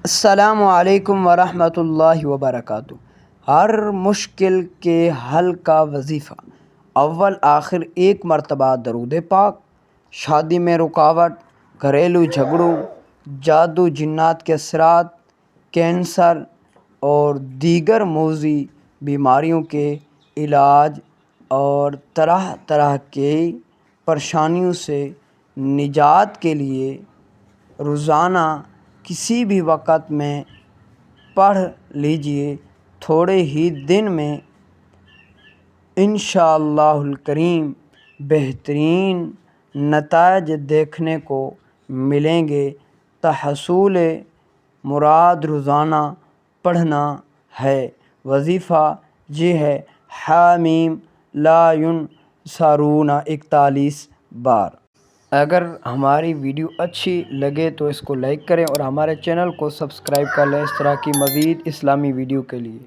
السلام علیکم ورحمۃ اللہ وبرکاتہ۔ ہر مشکل کے حل کا وظیفہ، اول آخر ایک مرتبہ درود پاک۔ شادی میں رکاوٹ، گھریلو جھگڑوں، جادو جنات کے اثرات، کینسر اور دیگر موذی بیماریوں کے علاج اور طرح طرح کی پریشانیوں سے نجات کے لیے روزانہ کسی بھی وقت میں پڑھ لیجئے۔ تھوڑے ہی دن میں انشاءاللہ الکریم بہترین نتائج دیکھنے کو ملیں گے۔ تحصیل مراد روزانہ پڑھنا ہے۔ وظیفہ یہ ہے حامیم لا ینصرون 41 بار۔ اگر ہماری ویڈیو اچھی لگے تو اس کو لائک کریں اور ہمارے چینل کو سبسکرائب کر لیں اس طرح کی مزید اسلامی ویڈیو کے لیے۔